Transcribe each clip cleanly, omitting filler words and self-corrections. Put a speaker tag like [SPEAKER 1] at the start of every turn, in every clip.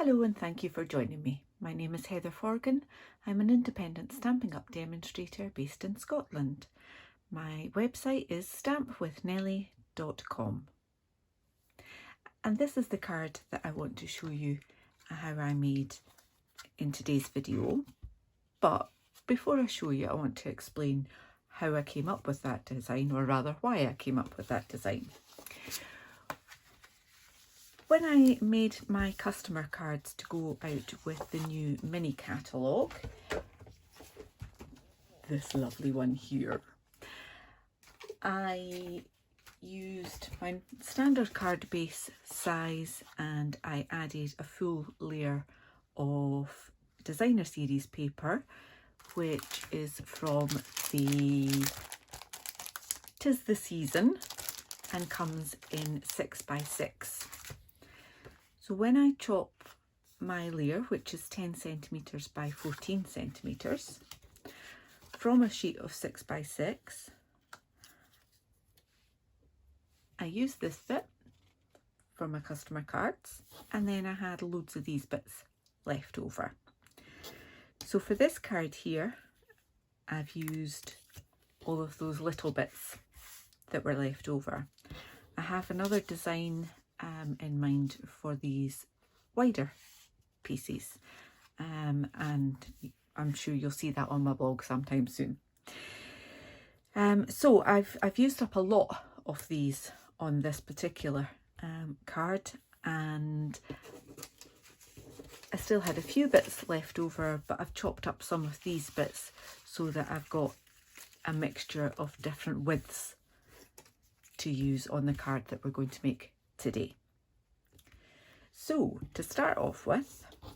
[SPEAKER 1] Hello and thank you for joining me. My name is Heather Forgan. I'm an independent Stampin' Up demonstrator based in Scotland. My website is stampwithnellie.com. And this is the card that I want to show you how I made in today's video. But before I show you, I want to explain how I came up with that design, or rather why I came up with that design. When I made my customer cards to go out with the new mini catalogue, this lovely one here, I used my standard card base size and I added a full layer of designer series paper, which is from the 'Tis the Season and comes in 6x6. So when I chop my layer, which is 10 centimetres by 14 centimetres, from a sheet of 6x6, I use this bit for my customer cards, and then I had loads of these bits left over. So for this card here, I've used all of those little bits that were left over. I have another design in mind for these wider pieces, and I'm sure you'll see that on my blog sometime soon. So I've used up a lot of these on this particular card, and I still had a few bits left over, but I've chopped up some of these bits so that I've got a mixture of different widths to use on the card that we're going to make today. So to start off with, I'll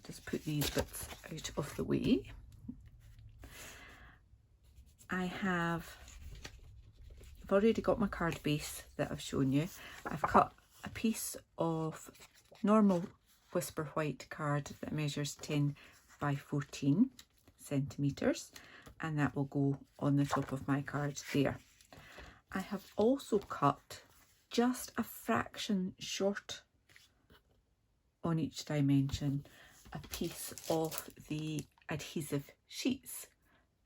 [SPEAKER 1] just put these bits out of the way. I've already got my card base that I've shown you. I've cut a piece of normal Whisper White card that measures 10 by 14 centimetres, and that will go on the top of my card there. I have also cut just a fraction short on each dimension a piece of the adhesive sheets.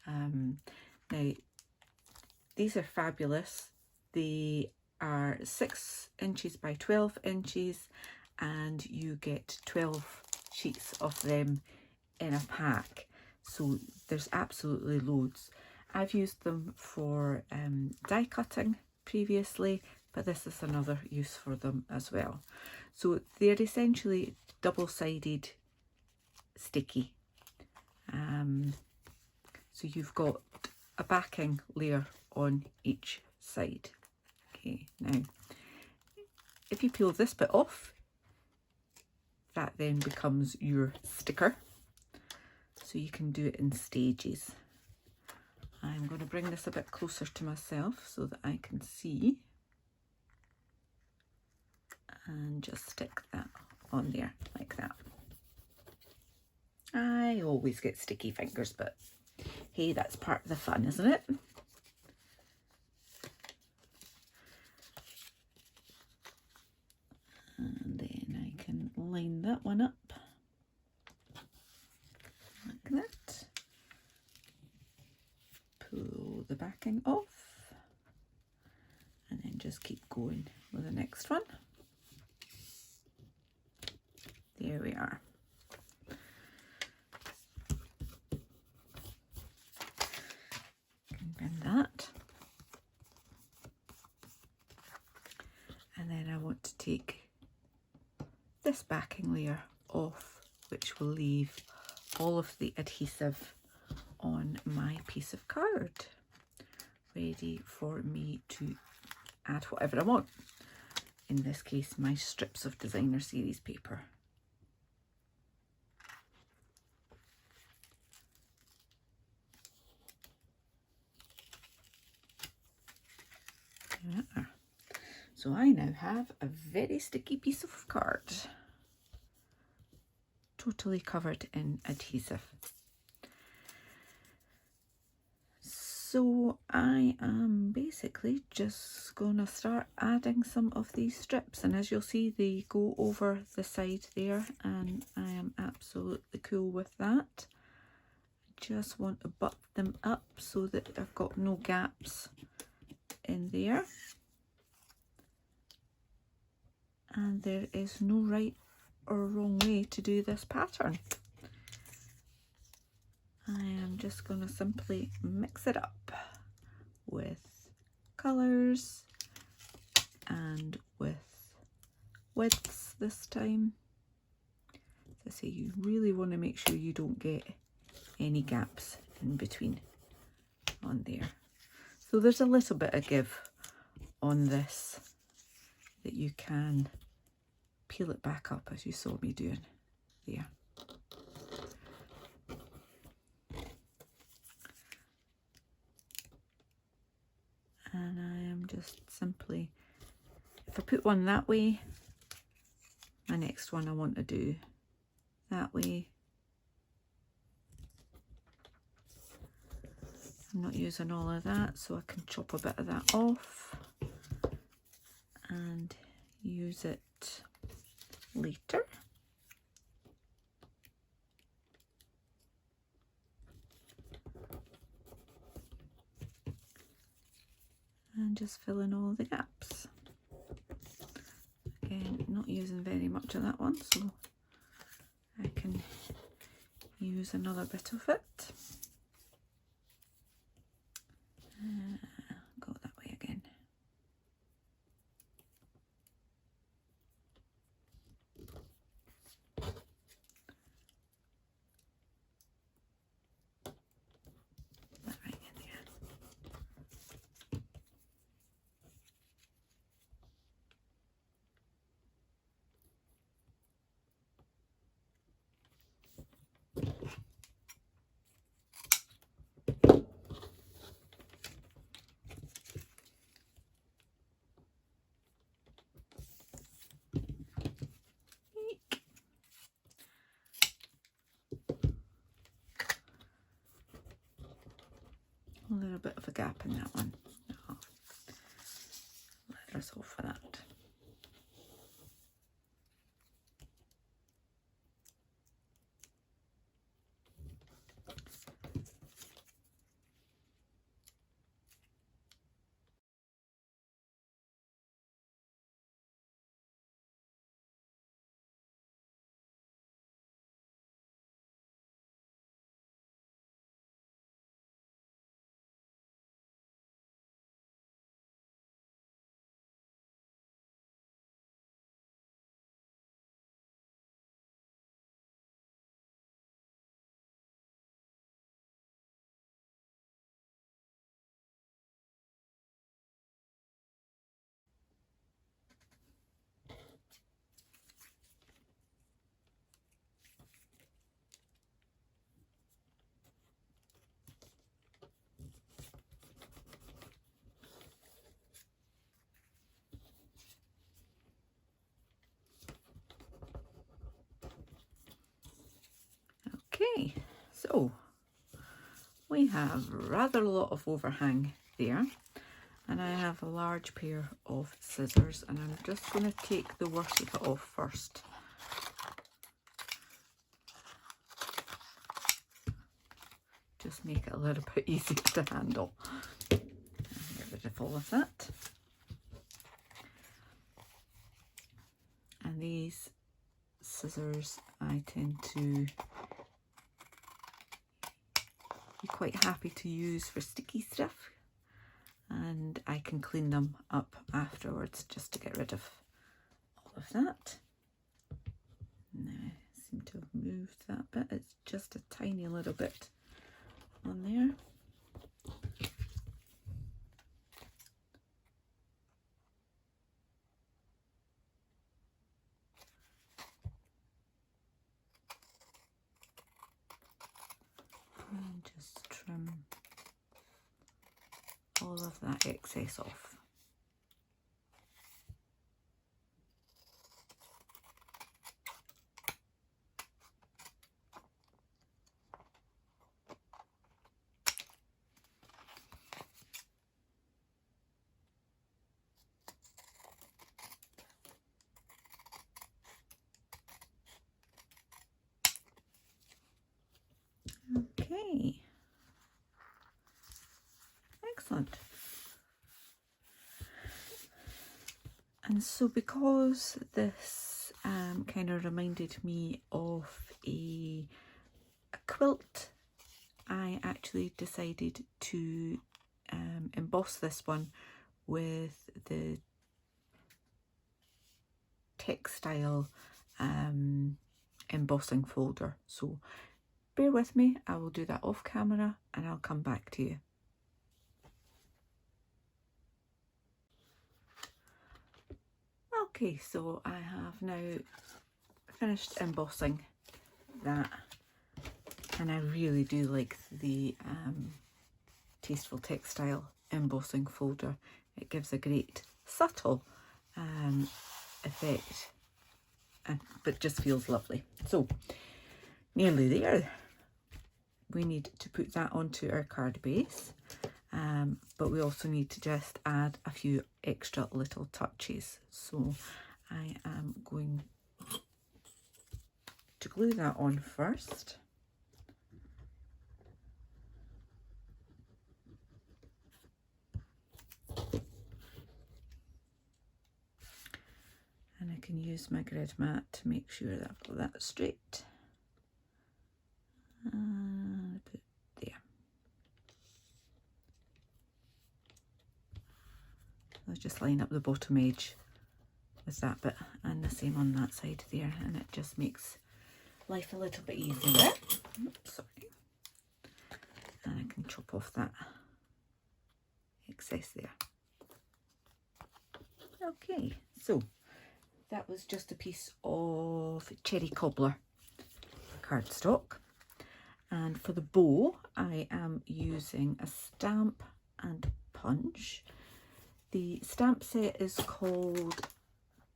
[SPEAKER 1] Now these are fabulous. They are 6 inches by 12 inches and you get 12 sheets of them in a pack, so there's absolutely loads. I've used them for die cutting previously, but this is another use for them as well. So they're essentially double-sided sticky. So you've got a backing layer on each side. Okay, now if you peel this bit off, that then becomes your sticker. So you can do it in stages. I'm going to bring this a bit closer to myself so that I can see, and just stick that on there like that. I always get sticky fingers, but hey, that's part of the fun, isn't it? And then I can line that one up like that. Pull the backing off, and then just keep going with the next one. There we are. Can bend that. And then I want to take this backing layer off, which will leave all of the adhesive on my piece of card, ready for me to add whatever I want. In this case, my strips of designer series paper. There. So I now have a very sticky piece of card, totally covered in adhesive. So I am basically just gonna start adding some of these strips, and as you'll see they go over the side there, and I am absolutely cool with that. Just want to butt them up so that I've got no gaps in there, and there is no right or wrong way to do this pattern. I am just going to simply mix it up with colours and with widths this time. As I say, you really want to make sure you don't get any gaps in between on there. So there's a little bit of give on this that you can peel it back up as you saw me doing there. And I am just simply, if I put one that way, my next one I want to do that way. I'm not using all of that, so I can chop a bit of that off and use it later. And just fill in all the gaps. Again, not using very much of that one, so I can use another bit of it. Go that way again. That right in there. A little bit of a gap in that one. Oh, let us off for that. Okay, so we have rather a lot of overhang there, and I have a large pair of scissors, and I'm just going to take the worst of it off first. Just make it a little bit easier to handle. And get rid of all of that. And these scissors I tend to be quite happy to use for sticky stuff, and I can clean them up afterwards just to get rid of all of that. Now I seem to have moved that bit, it's just a tiny little bit on there. And just trim all of that excess off. So because this kind of reminded me of a quilt, I actually decided to emboss this one with the textile embossing folder. So bear with me, I will do that off camera and I'll come back to you. Okay, so I have now finished embossing that, and I really do like the Tasteful Textile embossing folder. It gives a great subtle effect, but just feels lovely. So nearly there. We need to put that onto our card base, but we also need to just add a few extra little touches. So I am going to glue that on first. And I can use my grid mat to make sure that I've got that straight. And put it there. I'll just line up the bottom edge with that bit and the same on that side there, and it just makes life a little bit easier. Oops, sorry. And I can chop off that excess there. Okay, so that was just a piece of cherry cobbler cardstock, and for the bow I am using a stamp and punch. The stamp set is called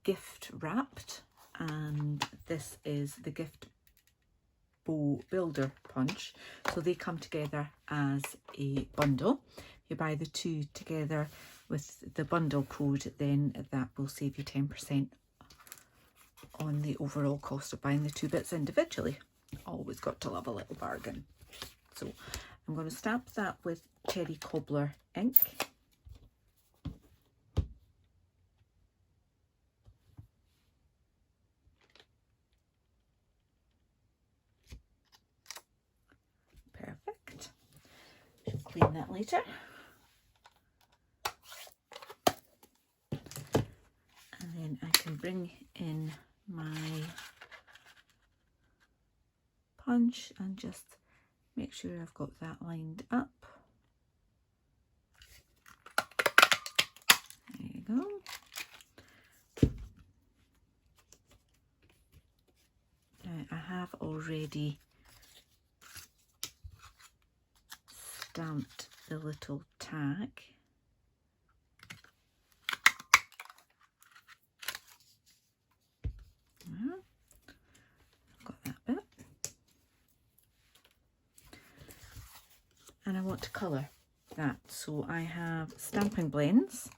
[SPEAKER 1] Gift Wrapped, and this is the Gift Bow Builder punch, so they come together as a bundle. If you buy the two together with the bundle code, then that will save you 10% on the overall cost of buying the two bits individually. Always got to love a little bargain. So I'm going to stamp that with cherry cobbler ink. Perfect. Should clean that later. And then I can bring in my punch and just make sure I've got that lined up. There you go. Now I have already stamped the little tag. I've got that bit. And I want to colour that, so I have stamping blends.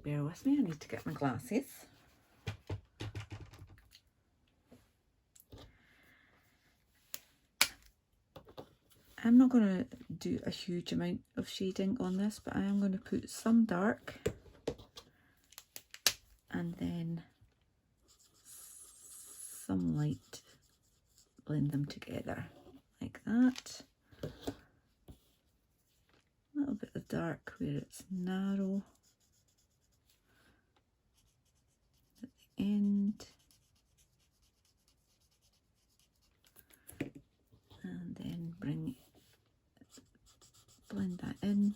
[SPEAKER 1] Bear with me, I need to get my glasses. I'm not going to do a huge amount of shading on this, but I am going to put some dark and then some light, blend them together like that. A little bit of dark where it's narrow at the end, and then blend that in.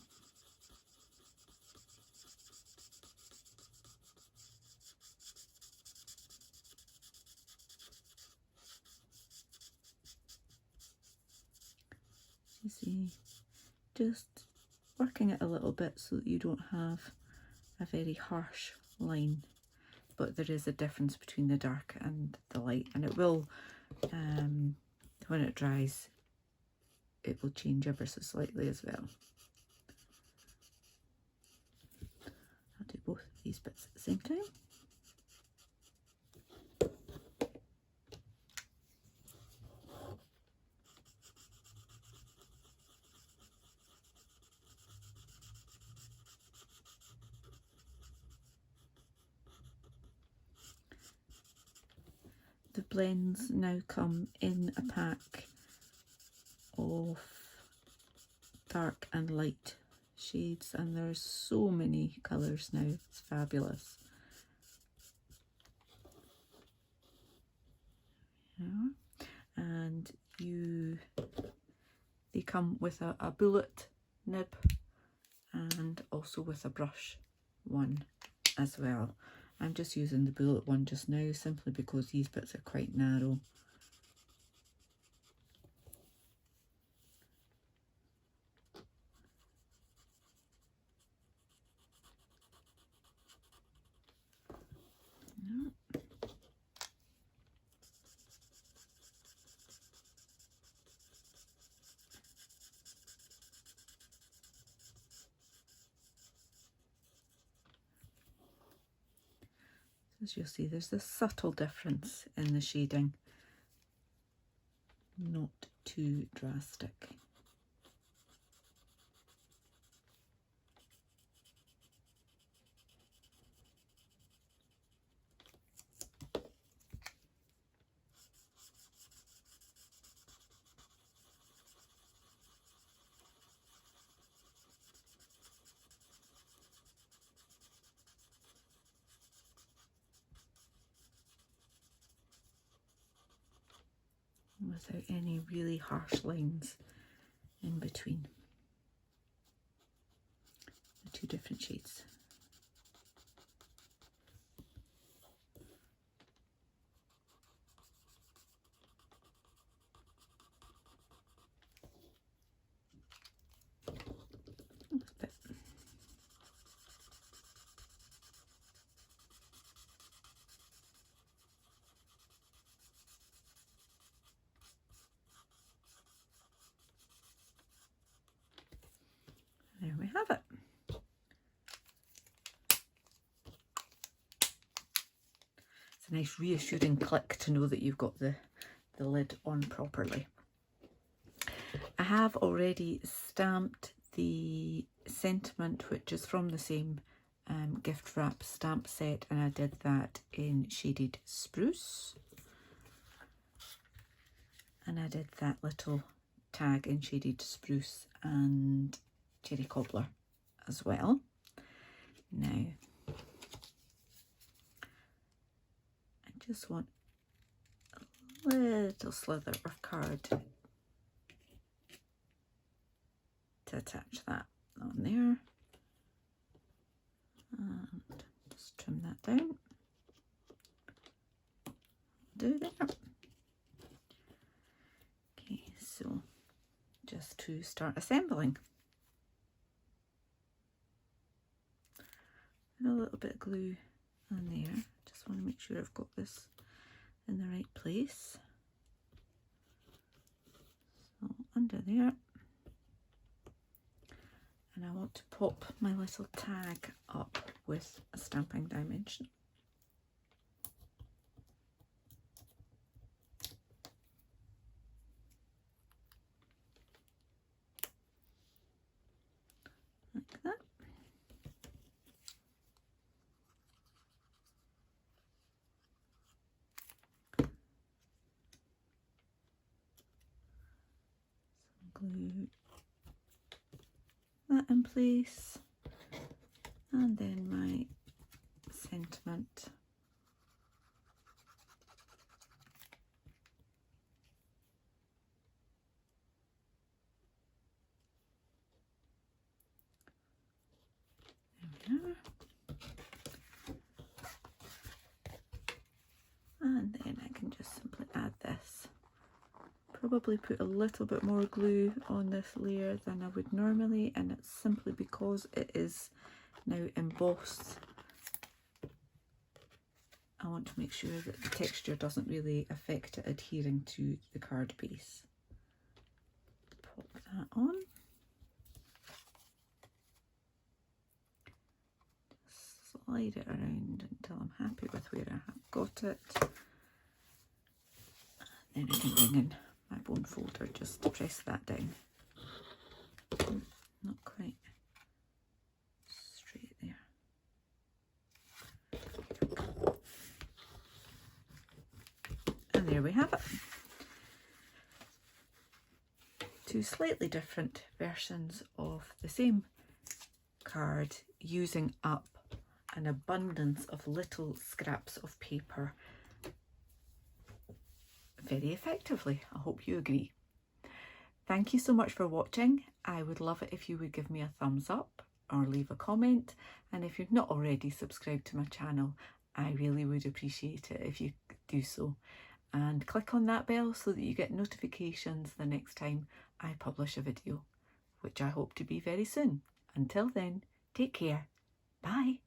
[SPEAKER 1] You see, just working it a little bit so that you don't have a very harsh line, but there is a difference between the dark and the light, and it will, when it dries, it will change ever so slightly as well. I'll do both of these bits at the same time. the blends now come in a pack of dark and light shades, and there's so many colours now, it's fabulous. Yeah. And they come with a bullet nib and also with a brush one as well. I'm just using the bullet one just now simply because these bits are quite narrow. As you'll see, there's this subtle difference in the shading, not too drastic. Without any really harsh lines in between the two different shades. There we have it. It's a nice reassuring click to know that you've got the lid on properly. I have already stamped the sentiment, which is from the same gift wrap stamp set, and I did that in shaded spruce. And I did that little tag in shaded spruce and cherry cobbler as well. Now, I just want a little slither of card to attach that on there, and just trim that down. Do there. Okay, so just to start assembling. And a little bit of glue on there. Just want to make sure I've got this in the right place. So under there. And I want to pop my little tag up with a stamping dimension. Like that. Glue that in place, and then my sentiment there we are. And then I can just simply add this. Probably put a little bit more glue on this layer than I would normally, and it's simply because it is now embossed. I want to make sure that the texture doesn't really affect it adhering to the card base. Pop that on. Just slide it around until I'm happy with where I have got it. And then I can bring in my bone folder just to press that down. Not quite straight there. there we have it. Two slightly different versions of the same card using up an abundance of little scraps of paper very effectively. I hope you agree. Thank you so much for watching. I would love it if you would give me a thumbs up or leave a comment, and if you've not already subscribed to my channel, I really would appreciate it if you do so, and click on that bell so that you get notifications the next time I publish a video, which I hope to be very soon. Until then, take care. Bye.